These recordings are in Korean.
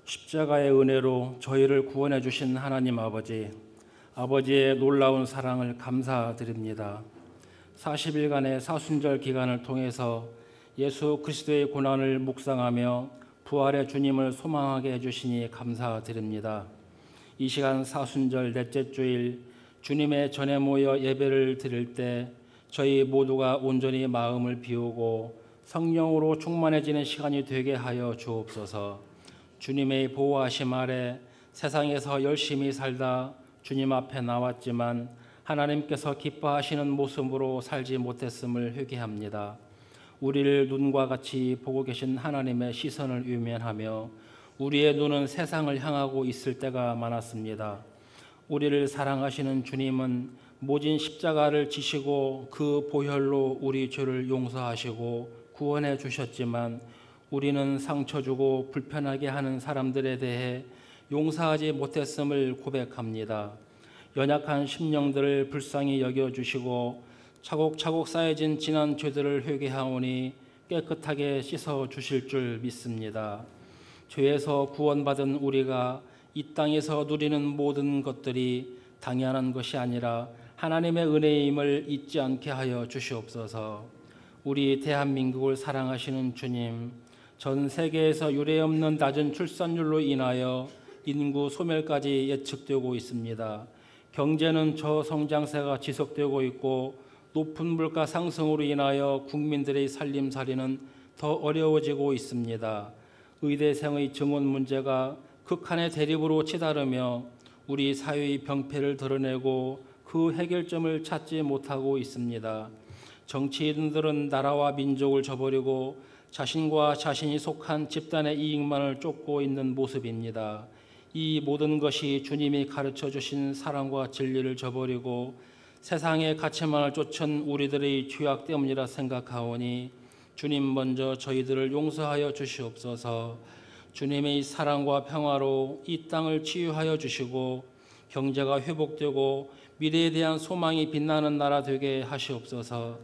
십자가의 은혜로 저희를 구원해 주신 하나님 아버지, 아버지의 놀라운 사랑을 감사드립니다. 40일간의 사순절 기간을 통해서 예수 그리스도의 고난을 묵상하며 부활의 주님을 소망하게 해주시니 감사드립니다. 이 시간 사순절 넷째 주일 주님의 전에 모여 예배를 드릴 때 저희 모두가 온전히 마음을 비우고 성령으로 충만해지는 시간이 되게 하여 주옵소서. 주님의 보호하심 아래 세상에서 열심히 살다 주님 앞에 나왔지만 하나님께서 기뻐하시는 모습으로 살지 못했음을 회개합니다. 우리를 눈과 같이 보고 계신 하나님의 시선을 외면하며 우리의 눈은 세상을 향하고 있을 때가 많았습니다. 우리를 사랑하시는 주님은 모진 십자가를 지시고 그 보혈로 우리 죄를 용서하시고 구원해 주셨지만 우리는 상처 주고 불편하게 하는 사람들에 대해 용서하지 못했음을 고백합니다. 연약한 심령들을 불쌍히 여겨주시고 차곡차곡 쌓여진 지난 죄들을 회개하오니 깨끗하게 씻어주실 줄 믿습니다. 죄에서 구원받은 우리가 이 땅에서 누리는 모든 것들이 당연한 것이 아니라 하나님의 은혜임을 잊지 않게 하여 주시옵소서. 우리 대한민국을 사랑하시는 주님, 전 세계에서 유례없는 낮은 출산율로 인하여 인구 소멸까지 예측되고 있습니다. 경제는 저성장세가 지속되고 있고 높은 물가 상승으로 인하여 국민들의 살림살이는 더 어려워지고 있습니다. 의대생의 증원 문제가 극한의 대립으로 치달으며 우리 사회의 병폐를 드러내고 그 해결점을 찾지 못하고 있습니다. 정치인들은 나라와 민족을 저버리고 자신과 자신이 속한 집단의 이익만을 쫓고 있는 모습입니다. 이 모든 것이 주님이 가르쳐 주신 사랑과 진리를 저버리고 세상의 가치만을 쫓은 우리들의 죄악 때문이라 생각하오니 주님 먼저 저희들을 용서하여 주시옵소서. 주님의 사랑과 평화로 이 땅을 치유하여 주시고 경제가 회복되고 미래에 대한 소망이 빛나는 나라 되게 하시옵소서.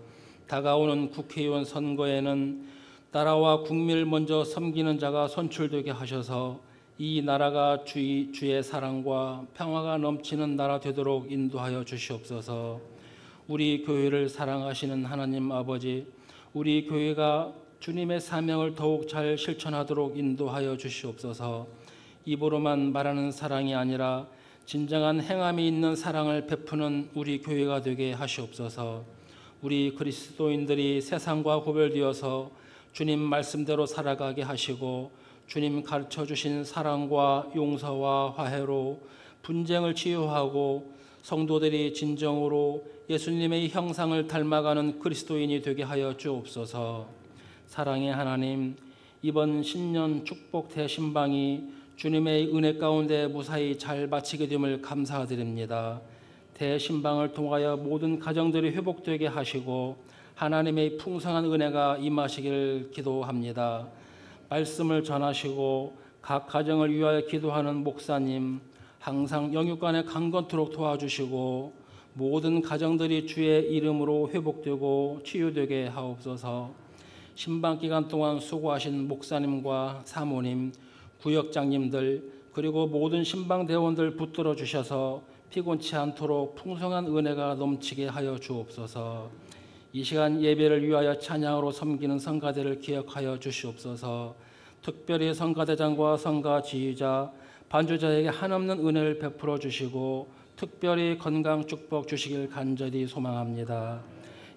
다가오는 국회의원 선거에는 나라와 국민을 먼저 섬기는 자가 선출되게 하셔서 이 나라가 주의 사랑과 평화가 넘치는 나라 되도록 인도하여 주시옵소서. 우리 교회를 사랑하시는 하나님 아버지, 우리 교회가 주님의 사명을 더욱 잘 실천하도록 인도하여 주시옵소서. 입으로만 말하는 사랑이 아니라 진정한 행함이 있는 사랑을 베푸는 우리 교회가 되게 하시옵소서. 우리 그리스도인들이 세상과 구별되어서 주님 말씀대로 살아가게 하시고 주님 가르쳐 주신 사랑과 용서와 화해로 분쟁을 치유하고 성도들이 진정으로 예수님의 형상을 닮아가는 그리스도인이 되게 하여 주옵소서. 사랑의 하나님, 이번 신년 축복 대신방이 주님의 은혜 가운데 무사히 잘 마치게 됨을 감사드립니다. 대신방을 통하여 모든 가정들이 회복되게 하시고 하나님의 풍성한 은혜가 임하시기를 기도합니다. 말씀을 전하시고 각 가정을 위하여 기도하는 목사님, 항상 영육간에 강건토록 도와주시고 모든 가정들이 주의 이름으로 회복되고 치유되게 하옵소서. 신방기간 동안 수고하신 목사님과 사모님, 구역장님들 그리고 모든 신방대원들 붙들어 주셔서 피곤치 않도록 풍성한 은혜가 넘치게 하여 주옵소서. 이 시간 예배를 위하여 찬양으로 섬기는 성가대를 기억하여 주시옵소서. 특별히 성가대장과 성가 지휘자, 반주자에게 한없는 은혜를 베풀어 주시고 특별히 건강 축복 주시길 간절히 소망합니다.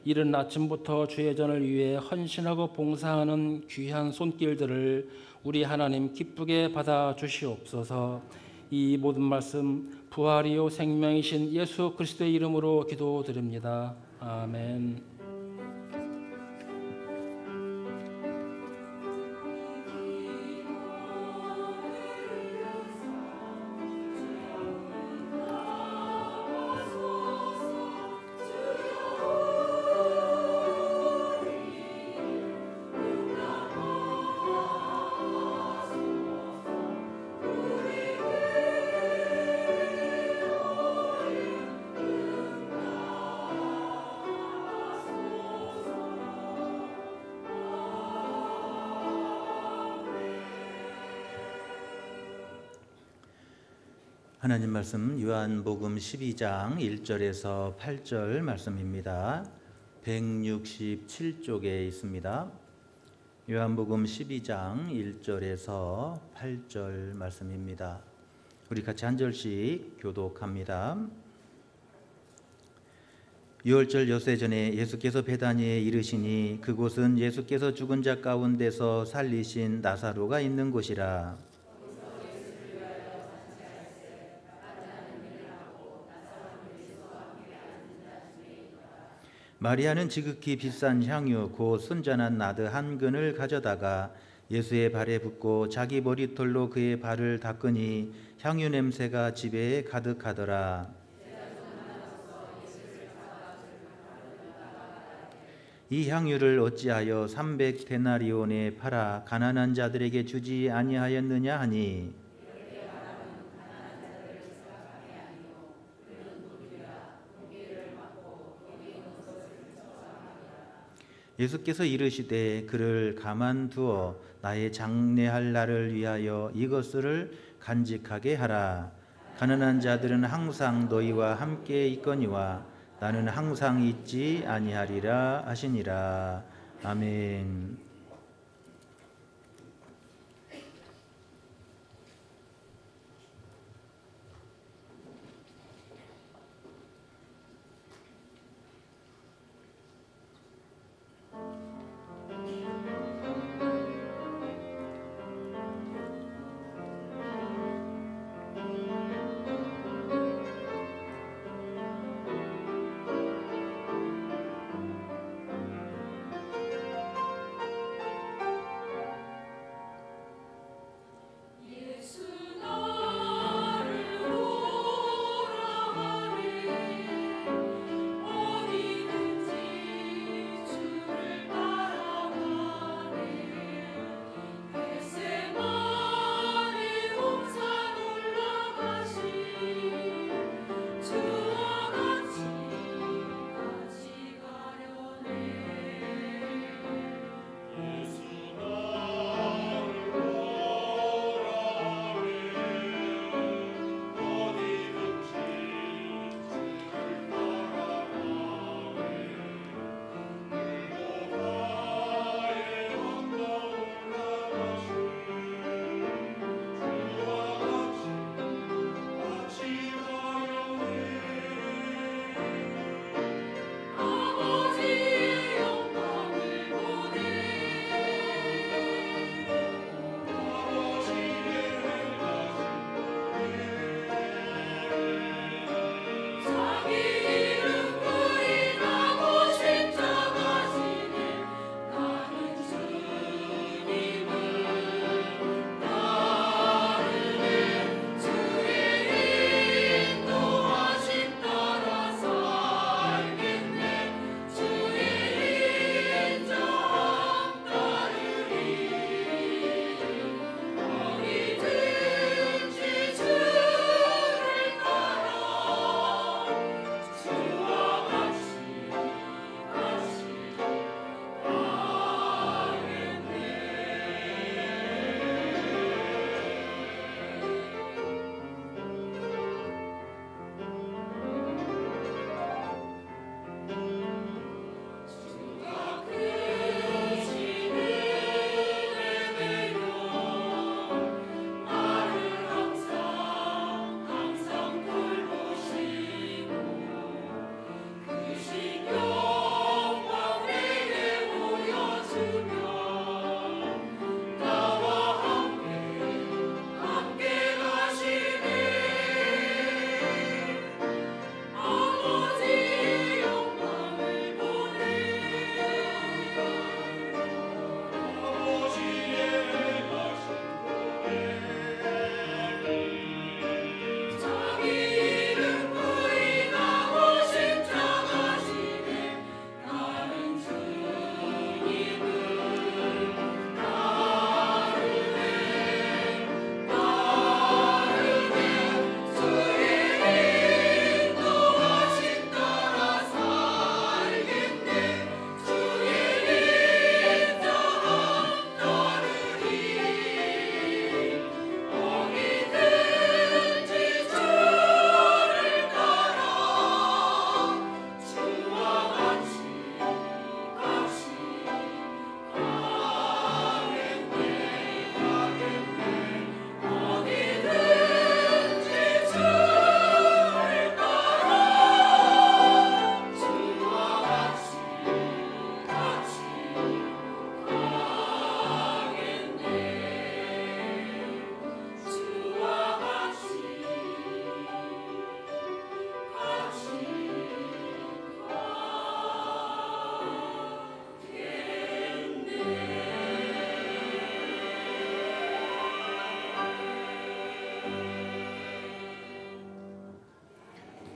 이른 아침부터 주의 전을 위해 헌신하고 봉사하는 귀한 손길들을 우리 하나님 기쁘게 받아 주시옵소서. 이 모든 말씀 부활이요 생명이신 예수 그리스도의 이름으로 기도드립니다. 아멘. 하나님 말씀 요한복음 12장 1절에서 8절 말씀입니다. 167쪽에 있습니다. 요한복음 12장 1절에서 8절 말씀입니다. 우리 같이 한 절씩 교독합니다. 유월절 엿새 전에 예수께서 베다니에 이르시니 그곳은 예수께서 죽은 자 가운데서 살리신 나사로가 있는 곳이라. 마리아는 지극히 비싼 향유 곧 순전한 나드 한 근을 가져다가 예수의 발에 붓고 자기 머리털로 그의 발을 닦으니 향유 냄새가 집에 가득하더라. 이 향유를 어찌하여 300데나리온에 팔아 가난한 자들에게 주지 아니하였느냐 하니, 예수께서 이르시되 그를 가만두어 나의 장례할 날을 위하여 이것을 간직하게 하라. 가난한 자들은 항상 너희와 함께 있거니와 나는 항상 있지 아니하리라 하시니라. 아멘.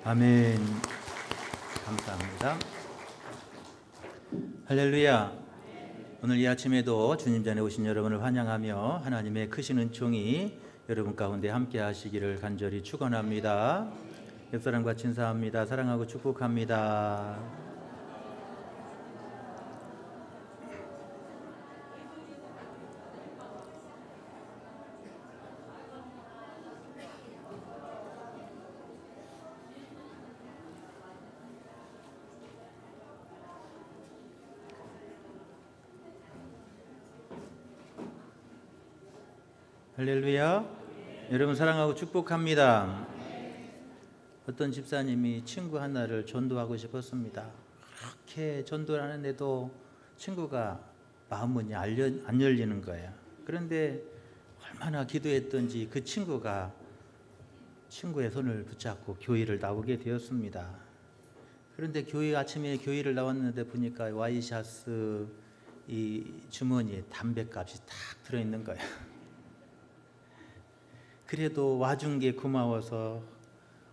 아멘. 감사합니다. 할렐루야. 오늘 이 아침에도 주님 전에 오신 여러분을 환영하며 하나님의 크신 은총이 여러분 가운데 함께 하시기를 간절히 축원합니다. 옆사람과 친사합니다. 사랑하고 축복합니다. 할렐루야. 여러분 사랑하고 축복합니다. 어떤 집사님이 친구 하나를 전도하고 싶었습니다. 그렇게 전도를 하는데도 친구가 마음문이 안 열리는 거예요. 그런데 얼마나 기도했던지 그 친구가 친구의 손을 붙잡고 교회를 나오게 되었습니다. 그런데 아침에 교회를 나왔는데 보니까 와이셔츠 이 주머니에 담배값이 딱 들어있는 거예요. 그래도 와준 게 고마워서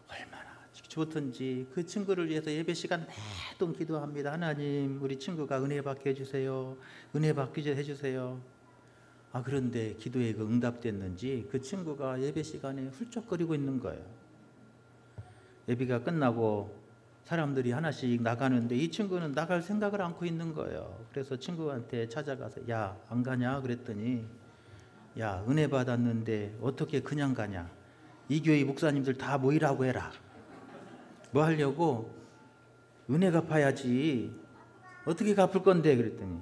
얼마나 좋던지 그 친구를 위해서 예배 시간 매동 기도합니다. 하나님, 우리 친구가 은혜 받게 해주세요. 은혜 받게 해주세요. 그런데 기도에 응답됐는지 그 친구가 예배 시간에 훌쩍거리고 있는 거예요. 예배가 끝나고 사람들이 하나씩 나가는데 이 친구는 나갈 생각을 않고 있는 거예요. 그래서 친구한테 찾아가서 야, 안 가냐? 그랬더니 야, 은혜 받았는데 어떻게 그냥 가냐? 이 교회 목사님들 다 모이라고 해라. 뭐 하려고? 은혜 갚아야지. 어떻게 갚을 건데? 그랬더니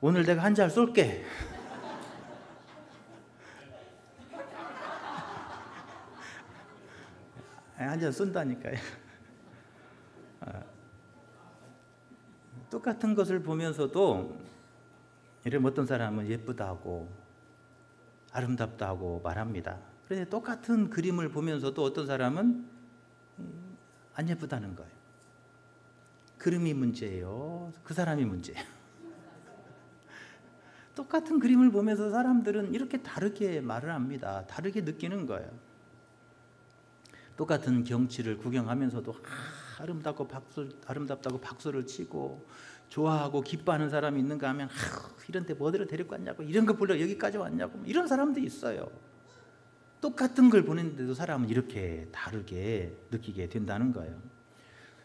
오늘 내가 한 잔 쏠게. 한 잔 쏜다니까요. 똑같은 것을 보면서도 이런 어떤 사람은 예쁘다고 아름답다고 말합니다. 그런데 똑같은 그림을 보면서도 어떤 사람은 안 예쁘다는 거예요. 그림이 문제예요. 그 사람이 문제예요. 똑같은 그림을 보면서 사람들은 이렇게 다르게 말을 합니다. 다르게 느끼는 거예요. 똑같은 경치를 구경하면서도 아름답다고 박수를 치고 좋아하고 기뻐하는 사람이 있는가 하면 이런 데 뭐들을 데리고 왔냐고, 이런 거 보려 여기까지 왔냐고, 이런 사람도 있어요. 똑같은 걸 보는데도 사람은 이렇게 다르게 느끼게 된다는 거예요.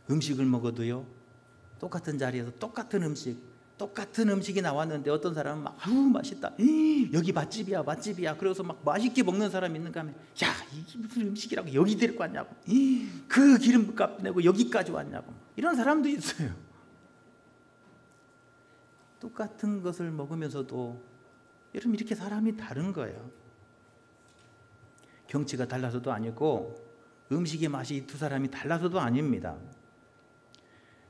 음식을 먹어도요, 똑같은 자리에서 똑같은 음식이 나왔는데 어떤 사람은 막 맛있다, 여기 맛집이야 그래서 막 맛있게 먹는 사람이 있는가 하면 야, 이게 무슨 음식이라고 여기 데리고 왔냐고, 그 기름값 내고 여기까지 왔냐고, 이런 사람도 있어요. 똑같은 것을 먹으면서도 여러분 이렇게 사람이 다른 거예요. 경치가 달라서도 아니고 음식의 맛이 이 두 사람이 달라서도 아닙니다.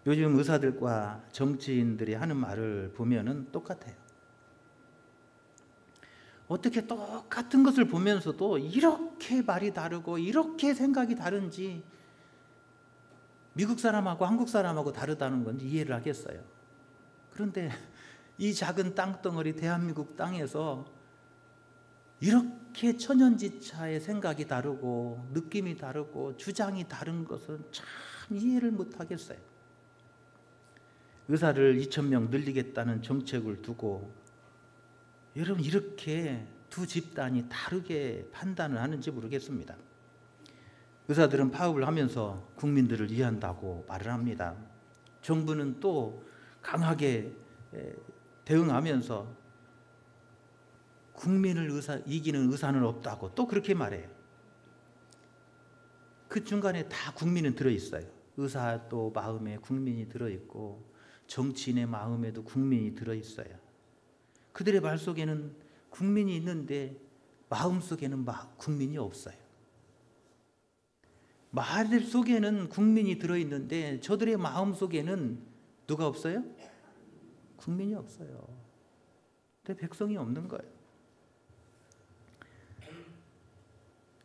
요즘 의사들과 정치인들이 하는 말을 보면은 똑같아요. 어떻게 똑같은 것을 보면서도 이렇게 말이 다르고 이렇게 생각이 다른지, 미국 사람하고 한국 사람하고 다르다는 건지 이해를 하겠어요. 그런데 이 작은 땅덩어리 대한민국 땅에서 이렇게 천연지차의 생각이 다르고 느낌이 다르고 주장이 다른 것은 참 이해를 못하겠어요. 의사를 2,000명 늘리겠다는 정책을 두고 여러분 이렇게 두 집단이 다르게 판단을 하는지 모르겠습니다. 의사들은 파업을 하면서 국민들을 이해한다고 말을 합니다. 정부는 또 강하게 대응하면서 국민을 이기는 의사는 없다고 또 그렇게 말해요. 그 중간에 다 국민은 들어있어요. 의사도 마음에 국민이 들어있고 정치인의 마음에도 국민이 들어있어요. 그들의 말 속에는 국민이 있는데 마음 속에는 국민이 없어요. 말 속에는 국민이 들어있는데 저들의 마음 속에는 누가 없어요? 국민이 없어요. 근데 백성이 없는 거예요.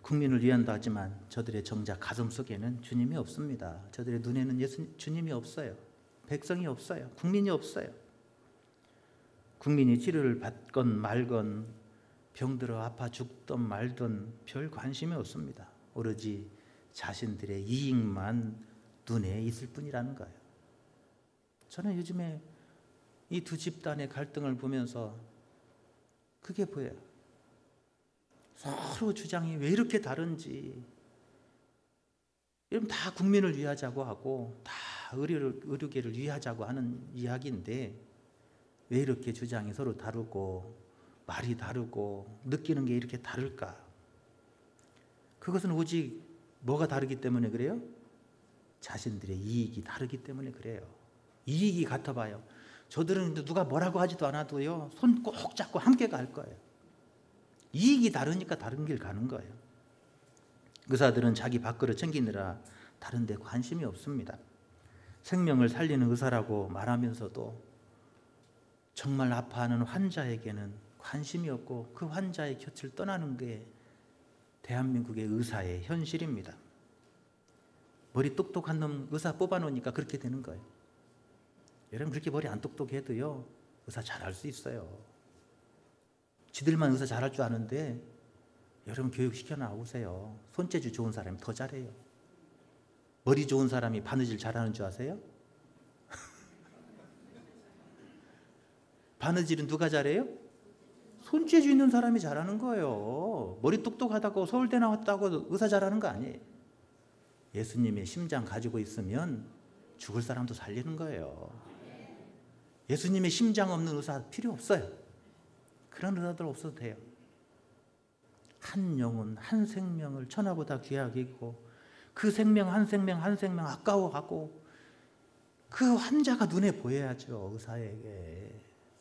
국민을 위한다 하지만 저들의 정작 가슴 속에는 주님이 없습니다. 저들의 눈에는 주님이 없어요. 백성이 없어요. 국민이 없어요. 국민이 치료를 받건 말건 병들어 아파 죽던 말던 별 관심이 없습니다. 오로지 자신들의 이익만 눈에 있을 뿐이라는 거예요. 저는 요즘에 이 두 집단의 갈등을 보면서 그게 보여요. 서로 주장이 왜 이렇게 다른지. 여러분, 다 국민을 위하자고 하고 다 의료계를 위하자고 하는 이야기인데 왜 이렇게 주장이 서로 다르고 말이 다르고 느끼는 게 이렇게 다를까? 그것은 오직 뭐가 다르기 때문에 그래요? 자신들의 이익이 다르기 때문에 그래요. 이익이 같아봐요. 저들은 누가 뭐라고 하지도 않아도요, 손 꼭 잡고 함께 갈 거예요. 이익이 다르니까 다른 길 가는 거예요. 의사들은 자기 밥그릇 챙기느라 다른 데 관심이 없습니다. 생명을 살리는 의사라고 말하면서도 정말 아파하는 환자에게는 관심이 없고 그 환자의 곁을 떠나는 게 대한민국의 의사의 현실입니다. 머리 똑똑한 놈 의사 뽑아놓으니까 그렇게 되는 거예요. 여러분, 그렇게 머리 안 똑똑해도요, 의사 잘할 수 있어요. 지들만 의사 잘할 줄 아는데 여러분, 교육시켜 나오세요. 손재주 좋은 사람이 더 잘해요. 머리 좋은 사람이 바느질 잘하는 줄 아세요? 바느질은 누가 잘해요? 손재주 있는 사람이 잘하는 거예요. 머리 똑똑하다고 서울대 나왔다고 의사 잘하는 거 아니에요. 예수님의 심장 가지고 있으면 죽을 사람도 살리는 거예요. 예수님의 심장 없는 의사 필요 없어요. 그런 의사들 없어도 돼요. 한 영혼, 한 생명을 천하보다 귀하게 여기고 그 생명 한 생명 한 생명 아까워하고 그 환자가 눈에 보여야죠.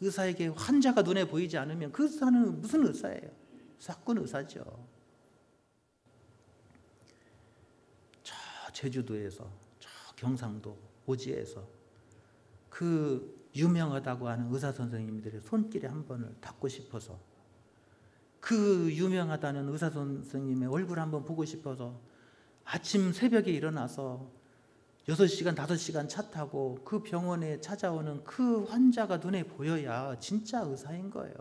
의사에게 환자가 눈에 보이지 않으면 그 의사는 무슨 의사예요? 사건 의사죠. 저 제주도에서, 저 경상도 오지에서 그 유명하다고 하는 의사 선생님들의 손길에 한 번을 닿고 싶어서, 그 유명하다는 의사 선생님의 얼굴 한번 보고 싶어서 아침 새벽에 일어나서 6시간, 5시간 차 타고 그 병원에 찾아오는 그 환자가 눈에 보여야 진짜 의사인 거예요.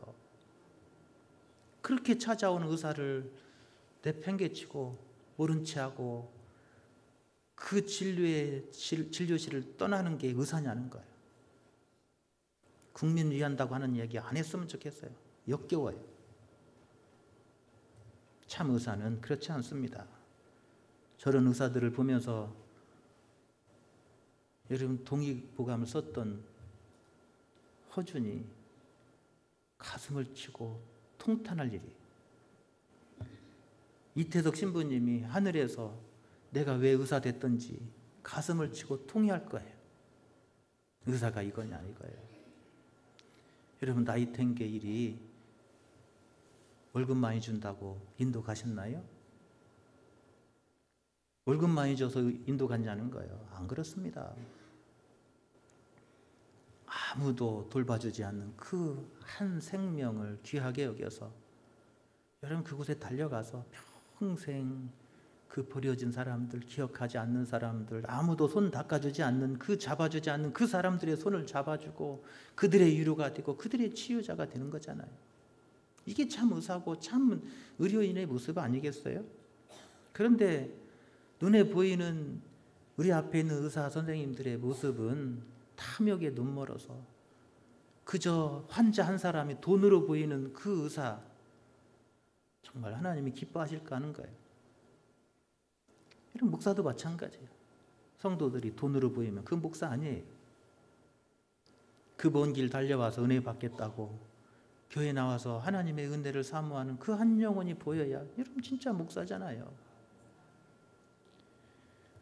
그렇게 찾아오는 의사를 내팽개치고 모른 체하고 그 진료실을 떠나는 게 의사냐는 거예요. 국민 위한다고 하는 얘기 안 했으면 좋겠어요. 역겨워요. 참 의사는 그렇지 않습니다. 저런 의사들을 보면서 여러분, 동의보감을 썼던 허준이 가슴을 치고 통탄할 일이, 이태석 신부님이 하늘에서 내가 왜 의사 됐던지 가슴을 치고 통회할 거예요. 의사가 이거냐 이거예요. 여러분, 나이텐게 일이 월급 많이 준다고 인도 가셨나요? 월급 많이 줘서 인도 갔냐는 거예요. 안 그렇습니다. 아무도 돌봐주지 않는 그 한 생명을 귀하게 여겨서 여러분, 그곳에 달려가서 평생 그 버려진 사람들, 기억하지 않는 사람들, 아무도 손 닦아주지 않는 잡아주지 않는 그 사람들의 손을 잡아주고 그들의 위로가 되고 그들의 치유자가 되는 거잖아요. 이게 참 의사고 참 의료인의 모습 아니겠어요? 그런데 눈에 보이는 우리 앞에 있는 의사 선생님들의 모습은 탐욕에 눈멀어서 그저 환자 한 사람이 돈으로 보이는 그 의사, 정말 하나님이 기뻐하실까 하는 거예요. 이런 목사도 마찬가지예요. 성도들이 돈으로 보이면 그 목사 아니에요. 그 먼 길 달려와서 은혜 받겠다고 교회 나와서 하나님의 은혜를 사모하는 그 한 영혼이 보여야 여러분 진짜 목사잖아요.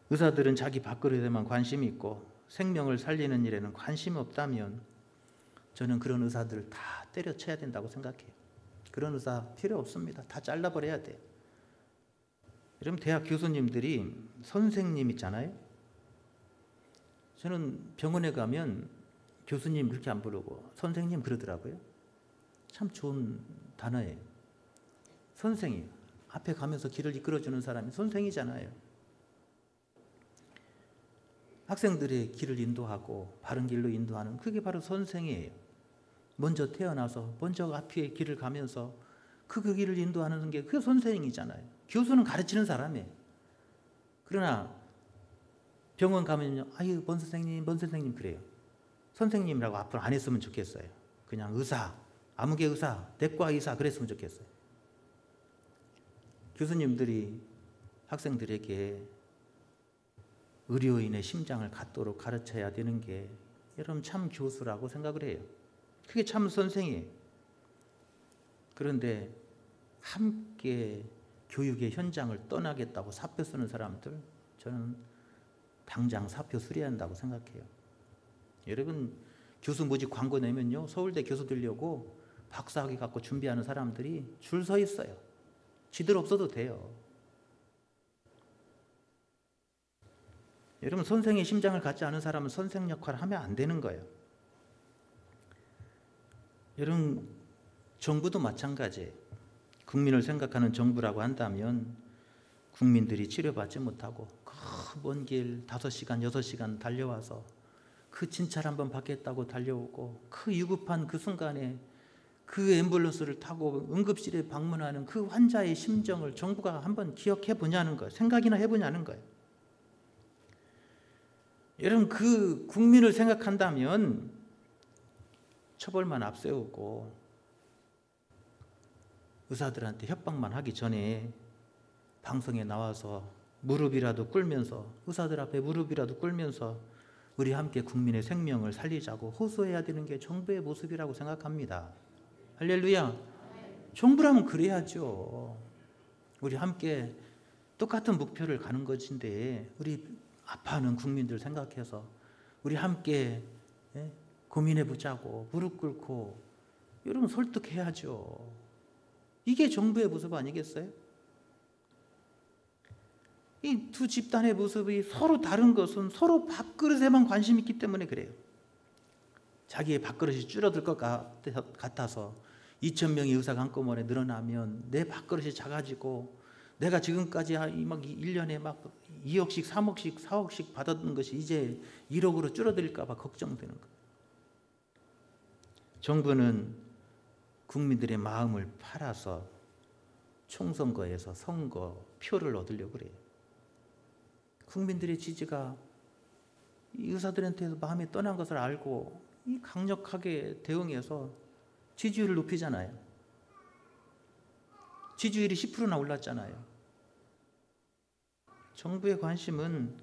의사들은 자기 밥그릇에만 관심이 있고 생명을 살리는 일에는 관심이 없다면 저는 그런 의사들을 다 때려쳐야 된다고 생각해요. 그런 의사 필요 없습니다. 다 잘라버려야 돼요. 여러분, 대학 교수님들이 선생님 있잖아요. 저는 병원에 가면 교수님 그렇게 안 부르고 선생님 그러더라고요. 참 좋은 단어예요. 선생님, 앞에 가면서 길을 이끌어주는 사람이 선생이잖아요. 학생들의 길을 인도하고 바른 길로 인도하는 그게 바로 선생이에요. 먼저 태어나서 먼저 앞에 길을 가면서 그 길을 인도하는 게 그 선생이잖아요. 교수는 가르치는 사람이에요. 그러나 병원 가면요, 아유 뭔 선생님 그래요. 선생님이라고 앞으로 안 했으면 좋겠어요. 그냥 의사, 아무개 의사, 내과 의사 그랬으면 좋겠어요. 교수님들이 학생들에게 의료인의 심장을 갖도록 가르쳐야 되는 게 여러분 참 교수라고 생각을 해요. 그게 참 선생이에요. 그런데 함께 교육의 현장을 떠나겠다고 사표 쓰는 사람들, 저는 당장 사표 수리한다고 생각해요. 여러분 교수 모집 광고 내면요, 서울대 교수 되려고 박사학위 갖고 준비하는 사람들이 줄 서 있어요. 지들 없어도 돼요. 여러분 선생의 심장을 갖지 않은 사람은 선생 역할을 하면 안 되는 거예요. 여러분 정부도 마찬가지예요. 국민을 생각하는 정부라고 한다면 국민들이 치료받지 못하고 그 먼 길 5시간 6시간 달려와서 그 진찰 한번 받겠다고 달려오고 그 위급한 그 순간에 그 앰뷸런스를 타고 응급실에 방문하는 그 환자의 심정을 정부가 한번 기억해 보냐는 거예요. 생각이나 해보냐는 거예요. 여러분 그 국민을 생각한다면 처벌만 앞세우고 의사들한테 협박만 하기 전에 방송에 나와서 무릎이라도 꿇으면서, 의사들 앞에 무릎이라도 꿇으면서 우리 함께 국민의 생명을 살리자고 호소해야 되는 게 정부의 모습이라고 생각합니다. 할렐루야. 정부라면 그래야죠. 우리 함께 똑같은 목표를 가는 것인데 우리 아파하는 국민들 생각해서 우리 함께 고민해 보자고 무릎 꿇고 여러분 설득해야죠. 이게 정부의 모습 아니겠어요? 이 두 집단의 모습이 서로 다른 것은 서로 밥그릇에만 관심 있기 때문에 그래요. 자기의 밥그릇이 줄어들 것 같아서 2,000명의 의사가 한꺼번에 늘어나면 내 밥그릇이 작아지고 내가 지금까지 막 1년에 막 2억씩 3억씩 4억씩 받았던 것이 이제 1억으로 줄어들까 봐 걱정되는 거예요. 정부는 국민들의 마음을 팔아서 총선거에서 선거 표를 얻으려고 그래요. 국민들의 지지가 이 의사들한테서 마음이 떠난 것을 알고 이 강력하게 대응해서 지지율을 높이잖아요. 지지율이 10%나 올랐잖아요. 정부의 관심은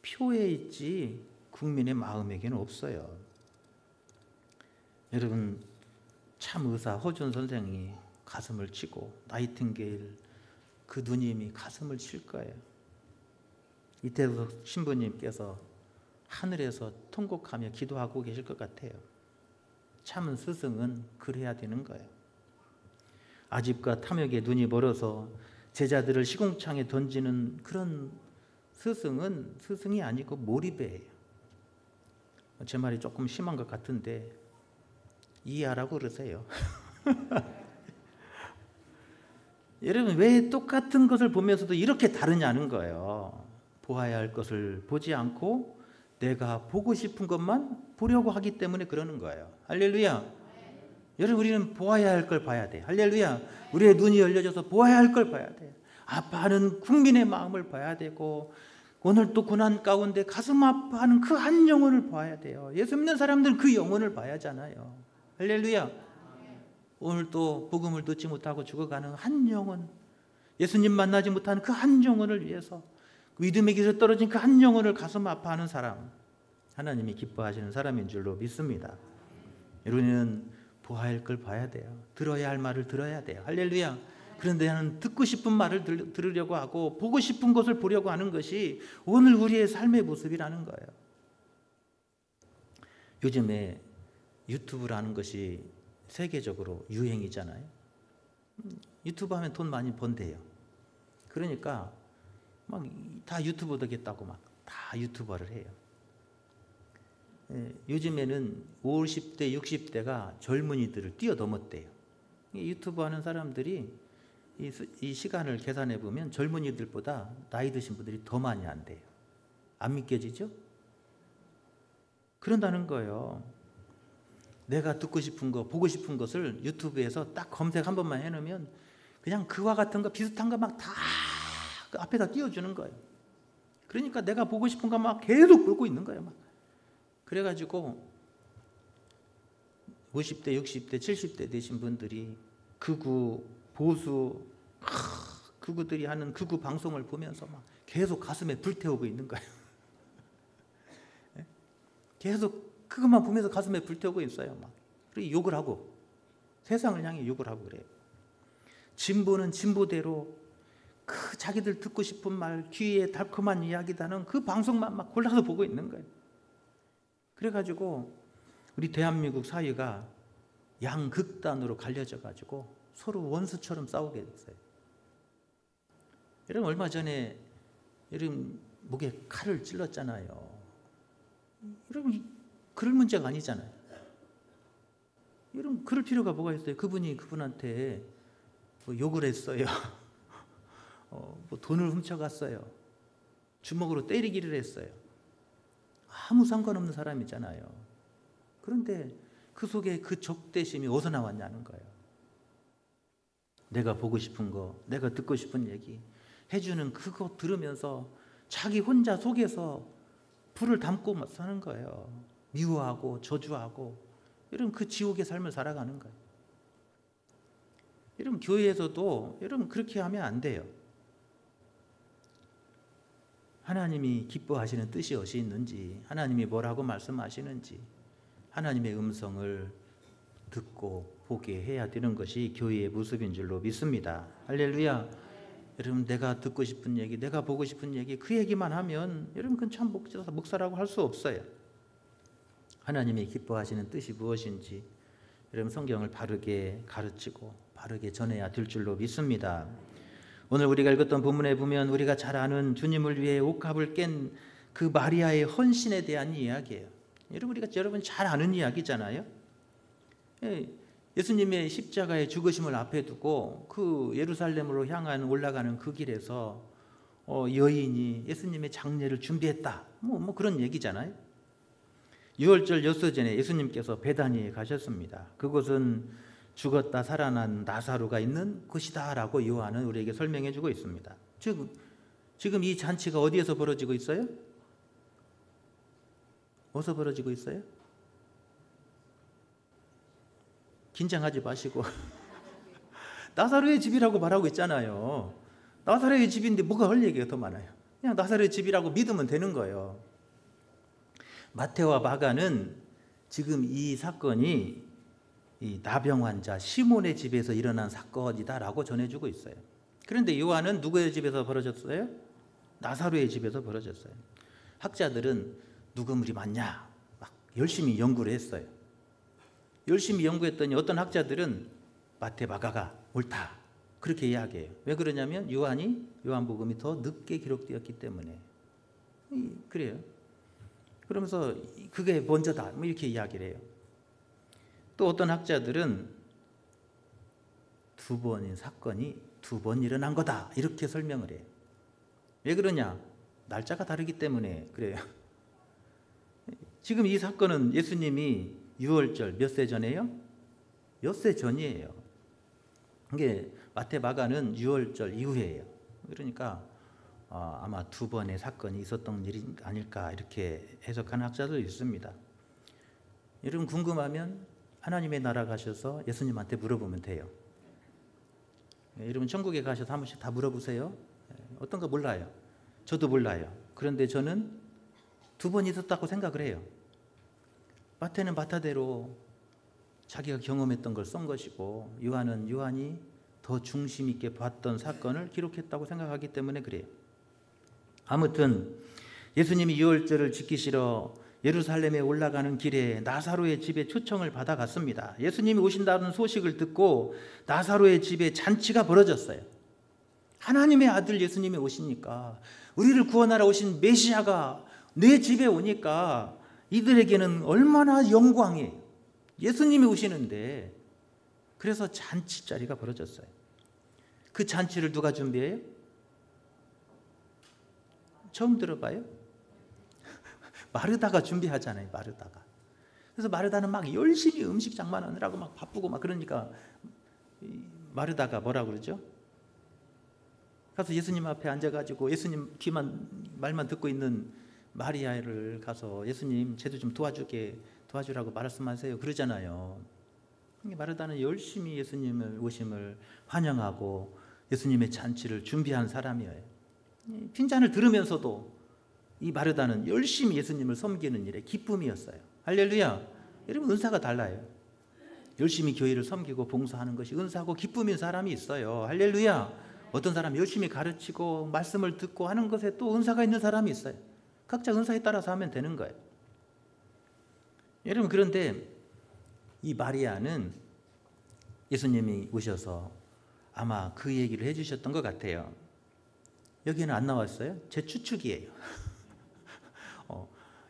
표에 있지 국민의 마음에게는 없어요. 여러분 참 의사 허준 선생이 가슴을 치고 나이팅게일 그 누님이 가슴을 칠 거예요. 이태석 신부님께서 하늘에서 통곡하며 기도하고 계실 것 같아요. 참 스승은 그래야 되는 거예요. 아집과 탐욕에 눈이 멀어서 제자들을 시궁창에 던지는 그런 스승은 스승이 아니고 몰입이에요. 제 말이 조금 심한 것 같은데 이해하라고 그러세요. 여러분 왜 똑같은 것을 보면서도 이렇게 다르냐는 거예요. 보아야 할 것을 보지 않고 내가 보고 싶은 것만 보려고 하기 때문에 그러는 거예요. 할렐루야. 여러분 우리는 보아야 할 걸 봐야 돼. 할렐루야. 우리의 눈이 열려져서 보아야 할 걸 봐야 돼. 아파하는 국민의 마음을 봐야 되고 오늘 또 고난 가운데 가슴 아파하는 그 한 영혼을 봐야 돼요. 예수 믿는 사람들은 그 영혼을 봐야 하잖아요. 할렐루야. 오늘 또 복음을 듣지 못하고 죽어가는 한 영혼, 예수님 만나지 못하는 그 한 영혼을 위해서 믿음의 길에서 떨어진 그 한 영혼을 가슴 아파하는 사람, 하나님이 기뻐하시는 사람인 줄로 믿습니다. 우리는 보아야 할 걸 봐야 돼요. 들어야 할 말을 들어야 돼요. 할렐루야. 그런데 나는 듣고 싶은 말을 들으려고 하고 보고 싶은 것을 보려고 하는 것이 오늘 우리의 삶의 모습이라는 거예요. 요즘에 유튜브라는 것이 세계적으로 유행이잖아요. 유튜브 하면 돈 많이 번대요. 그러니까 막 다 유튜버 되겠다고 막 다 유튜버를 해요. 요즘에는 50대, 60대가 젊은이들을 뛰어넘었대요. 유튜브 하는 사람들이 이 시간을 계산해 보면 젊은이들보다 나이 드신 분들이 더 많이 한대요. 안 믿겨지죠? 그런다는 거예요. 내가 듣고 싶은 거, 보고 싶은 것을 유튜브에서 딱 검색 한 번만 해놓으면 그냥 그와 같은 거 비슷한 거 막 다 그 앞에다 띄워주는 거예요. 그러니까 내가 보고 싶은 거 막 계속 보고 있는 거예요. 막. 그래가지고 50대, 60대, 70대 되신 분들이 극우, 보수, 극우들이 하는 극우 방송을 보면서 막 계속 가슴에 불태우고 있는 거예요. 계속 그것만 보면서 가슴에 불태우고 있어요. 막. 그리고 욕을 하고 세상을 향해 욕을 하고 그래요. 진보는 진보대로 그 자기들 듣고 싶은 말, 귀에 달콤한 이야기다는 그 방송만 막 골라서 보고 있는 거예요. 그래가지고 우리 대한민국 사회가 양극단으로 갈려져 가지고 서로 원수처럼 싸우게 됐어요. 여러분 얼마 전에 여러분 목에 칼을 찔렀잖아요. 여러분 그럴 문제가 아니잖아요. 여러분 그럴 필요가 뭐가 있어요? 그분이 그분한테 뭐 욕을 했어요. 뭐 돈을 훔쳐갔어요. 주먹으로 때리기를 했어요. 아무 상관없는 사람이잖아요. 그런데 그 속에 그 적대심이 어디서 나왔냐는 거예요. 내가 보고 싶은 거, 내가 듣고 싶은 얘기 해주는 그거 들으면서 자기 혼자 속에서 불을 담고 사는 거예요. 미워하고 저주하고 이런 그 지옥의 삶을 살아가는 거예요. 여러분 교회에서도 여러분 그렇게 하면 안 돼요. 하나님이 기뻐하시는 뜻이 어디 있는지, 하나님이 뭐라고 말씀하시는지 하나님의 음성을 듣고 보게 해야 되는 것이 교회의 모습인 줄로 믿습니다. 할렐루야. 여러분 내가 듣고 싶은 얘기, 내가 보고 싶은 얘기 그 얘기만 하면 여러분 그건 참 목사라고 할 수 없어요. 하나님이 기뻐하시는 뜻이 무엇인지 여러분 성경을 바르게 가르치고 바르게 전해야 될 줄로 믿습니다. 오늘 우리가 읽었던 본문에 보면 우리가 잘 아는 주님을 위해 옥합을 깬 그 마리아의 헌신에 대한 이야기예요. 여러분 잘 아는 이야기잖아요. 예수님의 십자가의 죽으심을 앞에 두고 그 예루살렘으로 향한 올라가는 그 길에서 여인이 예수님의 장례를 준비했다. 뭐 그런 얘기잖아요. 유월절 여서전에 예수님께서 베다니에 가셨습니다. 그곳은 죽었다 살아난 나사로가 있는 곳이다라고 요한은 우리에게 설명해 주고 있습니다. 지금 이 잔치가 어디에서 벌어지고 있어요? 어디서 벌어지고 있어요? 긴장하지 마시고 나사로의 집이라고 말하고 있잖아요. 나사로의 집인데 뭐가 할 얘기가 더 많아요. 그냥 나사로의 집이라고 믿으면 되는 거예요. 마태와 마가는 지금 이 사건이 이 나병 환자 시몬의 집에서 일어난 사건이다라고 전해주고 있어요. 그런데 요한은 누구의 집에서 벌어졌어요? 나사로의 집에서 벌어졌어요. 학자들은 누구 물이 맞냐 막 열심히 연구를 했어요. 열심히 연구했더니 어떤 학자들은 마태 마가가 옳다 그렇게 이야기해요. 왜 그러냐면 요한복음이 더 늦게 기록되었기 때문에 그래요. 그러면서 그게 먼저다 뭐 이렇게 이야기를 해요. 또 어떤 학자들은 두 번인 사건이 두 번 일어난 거다 이렇게 설명을 해요. 왜 그러냐? 날짜가 다르기 때문에 그래요. 지금 이 사건은 예수님이 유월절 몇 세 전에요? 엿새 전이에요. 이게 마태 마가는 유월절 이후에요. 그러니까 아마 두 번의 사건이 있었던 일이 아닐까 이렇게 해석하는 학자도 있습니다. 여러분 궁금하면 하나님의 나라 가셔서 예수님한테 물어보면 돼요. 여러분 천국에 가셔서 한 번씩 다 물어보세요. 어떤 거 몰라요. 저도 몰라요. 그런데 저는 두 번 있었다고 생각을 해요. 마태는 마태대로 자기가 경험했던 걸 쓴 것이고 요한은 요한이 더 중심 있게 봤던 사건을 기록했다고 생각하기 때문에 그래요. 아무튼 예수님이 유월절을 지키시러 예루살렘에 올라가는 길에 나사로의 집에 초청을 받아갔습니다. 예수님이 오신다는 소식을 듣고 나사로의 집에 잔치가 벌어졌어요. 하나님의 아들 예수님이 오시니까 우리를 구원하러 오신 메시아가 내 집에 오니까 이들에게는 얼마나 영광이에요. 예수님이 오시는데 그래서 잔치 자리가 벌어졌어요. 그 잔치를 누가 준비해요? 처음 들어봐요? 마르다가 준비하잖아요. 마르다가. 그래서 마르다는 막 열심히 음식 장만하느라고 막 바쁘고 막 그러니까 마르다가 뭐라 그러죠? 가서 예수님 앞에 앉아가지고 예수님 말만 듣고 있는 마리아를 가서 예수님 쟤도 좀 도와주라고 말씀하세요 그러잖아요. 마르다는 열심히 예수님을 오심을 환영하고 예수님의 잔치를 준비한 사람이에요. 핀잔을 들으면서도 이 마르다는 열심히 예수님을 섬기는 일에 기쁨이었어요. 할렐루야. 여러분, 은사가 달라요. 열심히 교회를 섬기고 봉사하는 것이 은사고 기쁨인 사람이 있어요. 할렐루야. 어떤 사람 열심히 가르치고 말씀을 듣고 하는 것에 또 은사가 있는 사람이 있어요. 각자 은사에 따라서 하면 되는 거예요. 여러분, 그런데 이 마리아는 예수님이 오셔서 아마 그 얘기를 해주셨던 것 같아요. 여기는 안 나왔어요? 제 추측이에요.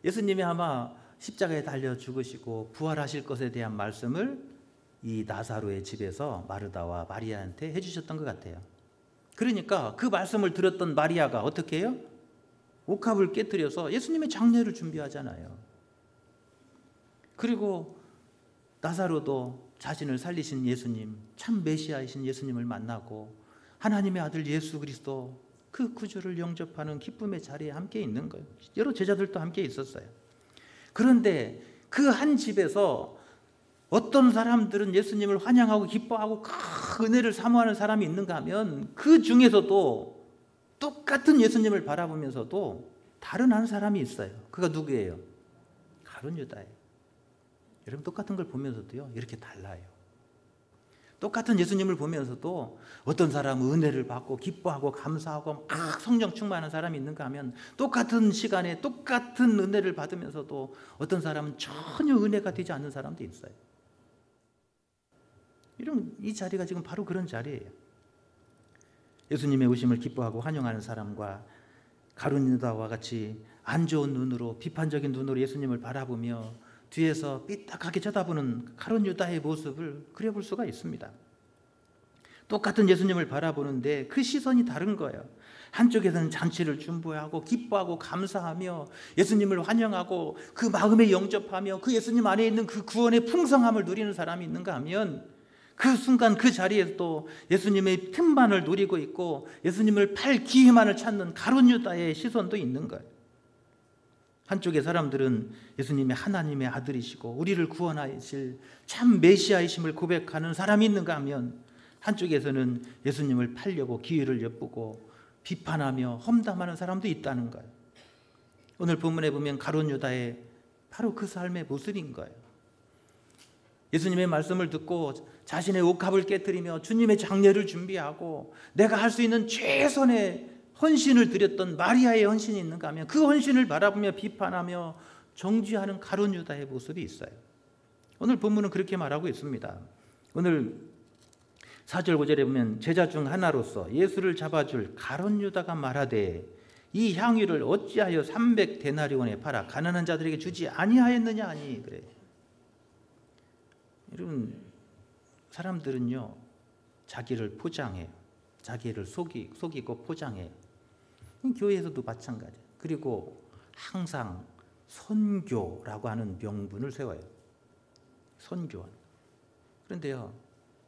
예수님이 아마 십자가에 달려 죽으시고 부활하실 것에 대한 말씀을 이 나사로의 집에서 마르다와 마리아한테 해주셨던 것 같아요. 그러니까 그 말씀을 들었던 마리아가 어떻게 해요? 옥합을 깨뜨려서 예수님의 장례를 준비하잖아요. 그리고 나사로도 자신을 살리신 예수님, 참 메시아이신 예수님을 만나고 하나님의 아들 예수 그리스도 그 구주를 영접하는 기쁨의 자리에 함께 있는 거예요. 여러 제자들도 함께 있었어요. 그런데 그 한 집에서 어떤 사람들은 예수님을 환영하고 기뻐하고 큰 은혜를 사모하는 사람이 있는가 하면 그 중에서도 똑같은 예수님을 바라보면서도 다른 한 사람이 있어요. 그가 누구예요? 가룟 유다예요. 여러분, 똑같은 걸 보면서도요, 이렇게 달라요. 똑같은 예수님을 보면서도 어떤 사람은 은혜를 받고 기뻐하고 감사하고 막 성령 충만한 사람이 있는가 하면 똑같은 시간에 똑같은 은혜를 받으면서도 어떤 사람은 전혀 은혜가 되지 않는 사람도 있어요. 이 자리가 지금 바로 그런 자리예요. 예수님의 오심을 기뻐하고 환영하는 사람과 가룟 유다와 같이 안 좋은 눈으로, 비판적인 눈으로 예수님을 바라보며 뒤에서 삐딱하게 쳐다보는 가룟 유다의 모습을 그려볼 수가 있습니다. 똑같은 예수님을 바라보는데 그 시선이 다른 거예요. 한쪽에서는 잔치를 준비하고 기뻐하고 감사하며 예수님을 환영하고 그 마음에 영접하며 그 예수님 안에 있는 그 구원의 풍성함을 누리는 사람이 있는가 하면 그 순간 그 자리에서도 예수님의 틈만을 노리고 있고 예수님을 팔 기회만을 찾는 가룟 유다의 시선도 있는 거예요. 한쪽의 사람들은 예수님이 하나님의 아들이시고 우리를 구원하실 참 메시아이심을 고백하는 사람이 있는가 하면 한쪽에서는 예수님을 팔려고 기회를 엿보고 비판하며 험담하는 사람도 있다는 거예요. 오늘 본문에 보면 가룟 유다의 바로 그 삶의 모습인 거예요. 예수님의 말씀을 듣고 자신의 옥합을 깨뜨리며 주님의 장례를 준비하고 내가 할 수 있는 최선의 헌신을 드렸던 마리아의 헌신이 있는가 하면 그 헌신을 바라보며 비판하며 정죄하는 가룟 유다의 모습이 있어요. 오늘 본문은 그렇게 말하고 있습니다. 오늘 4절 5절에 보면 제자 중 하나로서 예수를 잡아줄 가룟 유다가 말하되 이 향유를 어찌하여 300데나리온에 팔아 가난한 자들에게 주지 아니하였느냐 하니 그래. 여러분, 사람들은요 자기를 포장해요. 자기를 속이고 포장해요. 교회에서도 마찬가지예요. 그리고 항상 선교라고 하는 명분을 세워요. 선교원. 그런데요,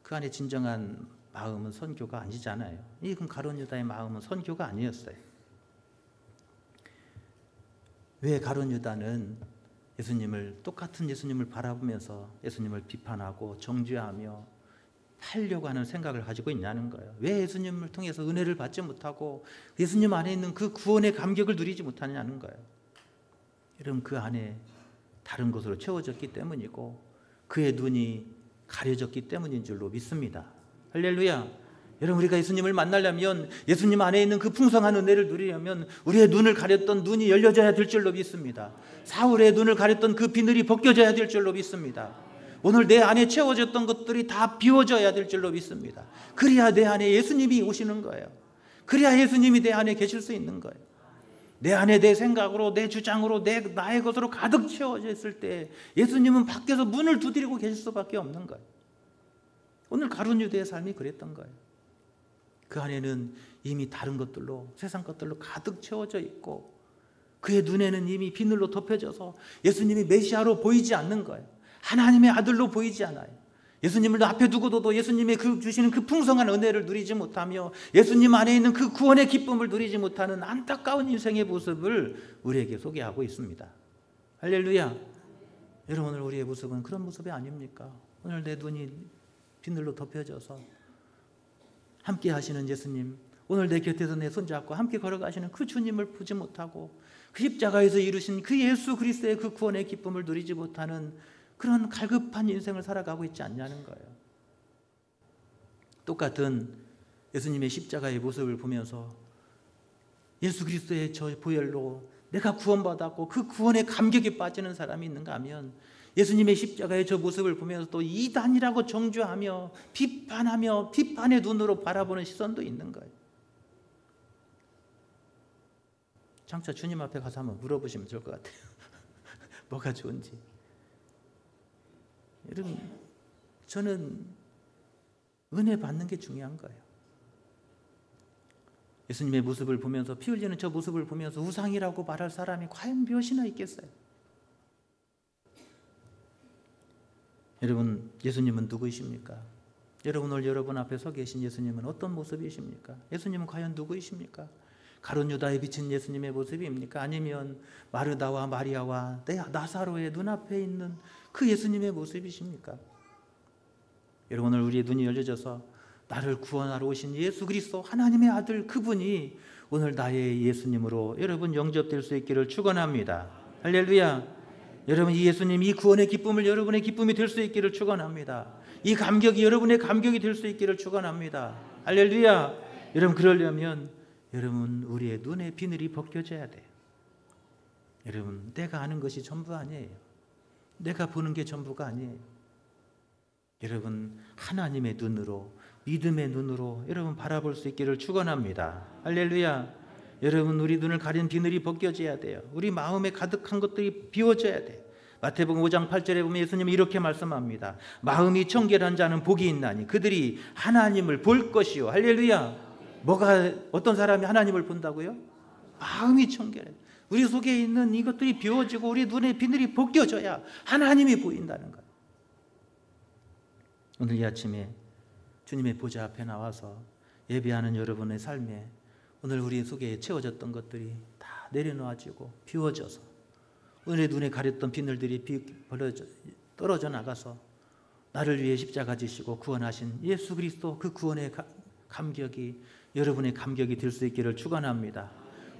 그 안에 진정한 마음은 선교가 아니잖아요. 이건 가룟 유다의 마음은 선교가 아니었어요. 왜 가룟 유다는 똑같은 예수님을 바라보면서 예수님을 비판하고 정죄하며 팔려고 하는 생각을 가지고 있냐는 거예요. 왜 예수님을 통해서 은혜를 받지 못하고 예수님 안에 있는 그 구원의 감격을 누리지 못하냐는 거예요. 여러분, 그 안에 다른 것으로 채워졌기 때문이고 그의 눈이 가려졌기 때문인 줄로 믿습니다. 할렐루야. 여러분, 우리가 예수님을 만나려면 예수님 안에 있는 그 풍성한 은혜를 누리려면 우리의 눈을 가렸던 눈이 열려져야 될 줄로 믿습니다. 사울의 눈을 가렸던 그 비늘이 벗겨져야 될 줄로 믿습니다. 오늘 내 안에 채워졌던 것들이 다 비워져야 될 줄로 믿습니다. 그래야 내 안에 예수님이 오시는 거예요. 그래야 예수님이 내 안에 계실 수 있는 거예요. 내 안에 내 생각으로 내 주장으로 나의 것으로 가득 채워져 있을 때 예수님은 밖에서 문을 두드리고 계실 수밖에 없는 거예요. 오늘 가룟 유다의 삶이 그랬던 거예요. 그 안에는 이미 다른 것들로, 세상 것들로 가득 채워져 있고 그의 눈에는 이미 비늘로 덮여져서 예수님이 메시아로 보이지 않는 거예요. 하나님의 아들로 보이지 않아요. 예수님을 앞에 두고도 예수님의 주시는 그 풍성한 은혜를 누리지 못하며 예수님 안에 있는 그 구원의 기쁨을 누리지 못하는 안타까운 인생의 모습을 우리에게 소개하고 있습니다. 할렐루야. 여러분, 오늘 우리의 모습은 그런 모습이 아닙니까? 오늘 내 눈이 비늘로 덮여져서 함께 하시는 예수님, 오늘 내 곁에서 내 손잡고 함께 걸어가시는 그 주님을 보지 못하고 그 십자가에서 이루신 그 예수 그리스도의 그 구원의 기쁨을 누리지 못하는 그런 갈급한 인생을 살아가고 있지 않냐는 거예요. 똑같은 예수님의 십자가의 모습을 보면서 예수 그리스도의 저 보혈로 내가 구원받았고 그 구원의 감격에 빠지는 사람이 있는가 하면 예수님의 십자가의 저 모습을 보면서 또 이단이라고 정죄하며 비판하며 비판의 눈으로 바라보는 시선도 있는 거예요. 장차 주님 앞에 가서 한번 물어보시면 좋을 것 같아요. 뭐가 좋은지. 여러분, 저는 은혜 받는 게 중요한 거예요. 예수님의 모습을 보면서, 피 흘리는 저 모습을 보면서 우상이라고 말할 사람이 과연 몇이나 있겠어요? 여러분, 예수님은 누구이십니까? 여러분, 오늘 여러분 앞에 서 계신 예수님은 어떤 모습이십니까? 예수님은 과연 누구이십니까? 가룟 유다에 비친 예수님의 모습입니까? 아니면 마르다와 마리아와 나사로의 눈앞에 있는 그 예수님의 모습이십니까? 여러분, 오늘 우리의 눈이 열려져서 나를 구원하러 오신 예수 그리스도 하나님의 아들 그분이 오늘 나의 예수님으로 여러분 영접될 수 있기를 축원합니다. 할렐루야. 여러분, 이 예수님, 이 구원의 기쁨을 여러분의 기쁨이 될 수 있기를 축원합니다. 이 감격이 여러분의 감격이 될 수 있기를 축원합니다. 할렐루야. 여러분, 그러려면 여러분 우리의 눈의 비늘이 벗겨져야 돼요. 여러분, 내가 아는 것이 전부 아니에요. 내가 보는 게 전부가 아니에요. 여러분, 하나님의 눈으로, 믿음의 눈으로 여러분 바라볼 수 있기를 축원합니다. 할렐루야. 여러분, 우리 눈을 가린 비늘이 벗겨져야 돼요. 우리 마음에 가득한 것들이 비워져야 돼요. 마태복음 5장 8절에 보면 예수님이 이렇게 말씀합니다. 마음이 청결한 자는 복이 있나니 그들이 하나님을 볼 것이요. 할렐루야. 어떤 사람이 하나님을 본다고요? 마음이 청결해. 우리 속에 있는 이것들이 비워지고 우리 눈에 비늘이 벗겨져야 하나님이 보인다는 거예요. 오늘 이 아침에 주님의 보좌 앞에 나와서 예배하는 여러분의 삶에 오늘 우리 속에 채워졌던 것들이 다 내려놓아지고 비워져서 오늘의 눈에 가렸던 비늘들이 떨어져 나가서 나를 위해 십자가 지시고 구원하신 예수 그리스도 그 구원의 감격이 여러분의 감격이 될 수 있기를 축원합니다.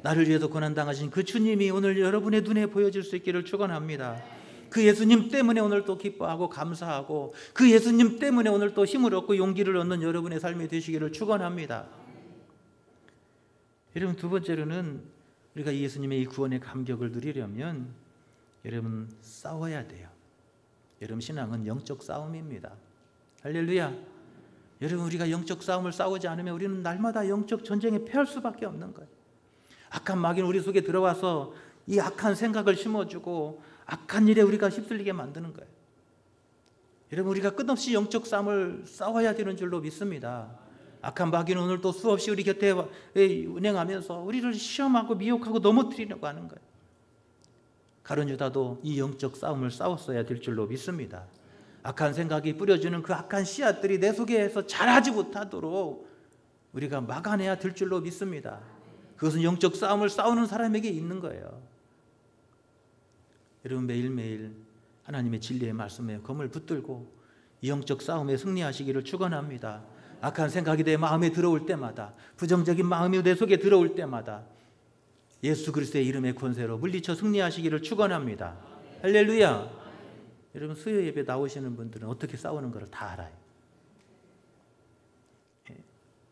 나를 위해서 고난당하신 그 주님이 오늘 여러분의 눈에 보여질 수 있기를 축원합니다. 그 예수님 때문에 오늘 또 기뻐하고 감사하고 그 예수님 때문에 오늘 또 힘을 얻고 용기를 얻는 여러분의 삶이 되시기를 축원합니다. 여러분, 두 번째로는 우리가 이 예수님의 이 구원의 감격을 누리려면 여러분 싸워야 돼요. 여러분, 신앙은 영적 싸움입니다. 할렐루야. 여러분, 우리가 영적 싸움을 싸우지 않으면 우리는 날마다 영적 전쟁에 패할 수밖에 없는 거예요. 악한 마귀는 우리 속에 들어와서 이 악한 생각을 심어주고 악한 일에 우리가 휩쓸리게 만드는 거예요. 여러분, 우리가 끝없이 영적 싸움을 싸워야 되는 줄로 믿습니다. 악한 마귀는 오늘 또 수없이 우리 곁에 운행하면서 우리를 시험하고 미혹하고 넘어뜨리려고 하는 거예요. 가룟 유다도 이 영적 싸움을 싸웠어야 될 줄로 믿습니다. 악한 생각이 뿌려주는 그 악한 씨앗들이 내 속에서 자라지 못하도록 우리가 막아내야 될 줄로 믿습니다. 그것은 영적 싸움을 싸우는 사람에게 있는 거예요. 여러분, 매일매일 하나님의 진리의 말씀에 검을 붙들고 이 영적 싸움에 승리하시기를 축원합니다. 악한 생각이 내 마음에 들어올 때마다, 부정적인 마음이 내 속에 들어올 때마다 예수 그리스도의 이름의 권세로 물리쳐 승리하시기를 축원합니다. 할렐루야. 여러분, 수요 예배 나오시는 분들은 어떻게 싸우는 걸 다 알아요.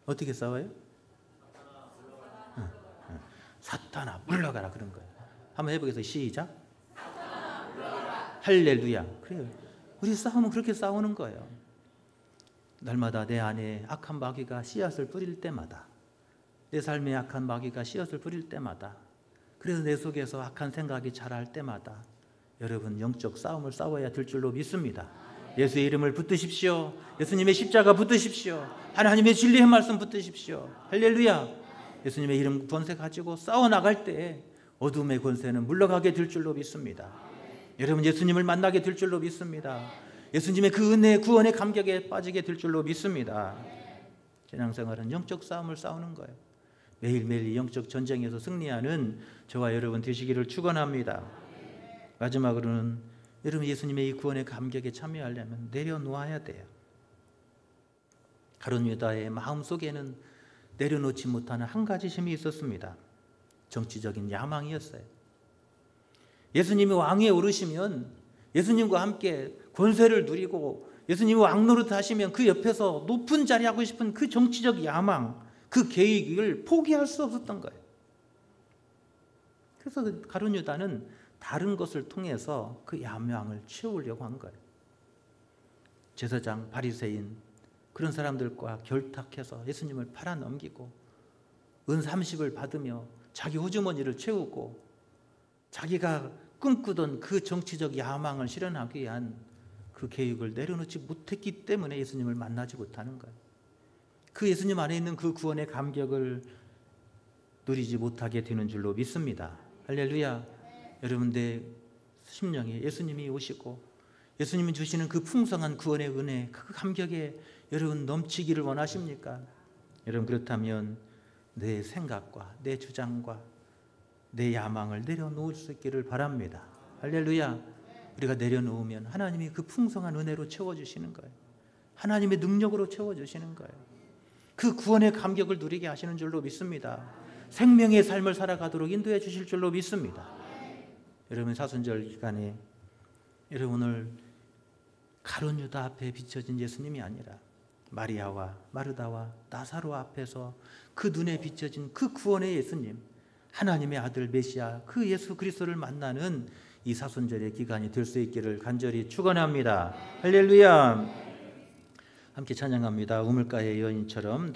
어떻게 싸워요? 사탄아 물러가라 그런 거예요. 한번 해보겠어요. 시작. 할렐루야. 그래요. 우리 싸움은 그렇게 싸우는 거예요. 날마다 내 안에 악한 마귀가 씨앗을 뿌릴 때마다, 내 삶에 악한 마귀가 씨앗을 뿌릴 때마다, 그래서 내 속에서 악한 생각이 자랄 때마다 여러분 영적 싸움을 싸워야 될 줄로 믿습니다. 예수의 이름을 붙드십시오. 예수님의 십자가 붙드십시오. 하나님의 진리의 말씀 붙드십시오. 할렐루야. 예수님의 이름 권세 가지고 싸워나갈 때 어둠의 권세는 물러가게 될 줄로 믿습니다. 여러분, 예수님을 만나게 될 줄로 믿습니다. 예수님의 그 은혜, 구원의 감격에 빠지게 될 줄로 믿습니다. 신앙생활은 영적 싸움을 싸우는 거예요. 매일매일 이 영적 전쟁에서 승리하는 저와 여러분 되시기를 축원합니다. 마지막으로는 여러분 예수님의 이 구원의 감격에 참여하려면 내려놓아야 돼요. 가룟 유다의 마음속에는 내려놓지 못하는 한 가지 힘이 있었습니다. 정치적인 야망이었어요. 예수님이 왕위에 오르시면 예수님과 함께 권세를 누리고 예수님이 왕노릇 하시면 그 옆에서 높은 자리 하고 싶은 그 정치적 야망, 그 계획을 포기할 수 없었던 거예요. 그래서 가룟 유다는 다른 것을 통해서 그 야망을 채우려고 한 거예요. 제사장, 바리새인 그런 사람들과 결탁해서 예수님을 팔아넘기고 은 30을 받으며 자기 호주머니를 채우고 자기가 꿈꾸던 그 정치적 야망을 실현하기 위한 그 계획을 내려놓지 못했기 때문에 예수님을 만나지 못하는 거예요. 그 예수님 안에 있는 그 구원의 감격을 누리지 못하게 되는 줄로 믿습니다. 할렐루야. 여러분들 심령에 예수님이 오시고 예수님이 주시는 그 풍성한 구원의 은혜, 그 감격에 여러분 넘치기를 원하십니까? 여러분 그렇다면 내 생각과 내 주장과 내 야망을 내려놓을 수 있기를 바랍니다. 할렐루야. 우리가 내려놓으면 하나님이 그 풍성한 은혜로 채워주시는 거예요. 하나님의 능력으로 채워주시는 거예요. 그 구원의 감격을 누리게 하시는 줄로 믿습니다. 생명의 삶을 살아가도록 인도해 주실 줄로 믿습니다. 여러분 사순절 기간에 여러분 오늘 가룟 유다 앞에 비춰진 예수님이 아니라 마리아와 마르다와 나사로 앞에서 그 눈에 비춰진 그 구원의 예수님, 하나님의 아들 메시아 그 예수 그리스도를 만나는 이 사순절의 기간이 될 수 있기를 간절히 축원합니다. 할렐루야. 함께 찬양합니다. 우물가의 여인처럼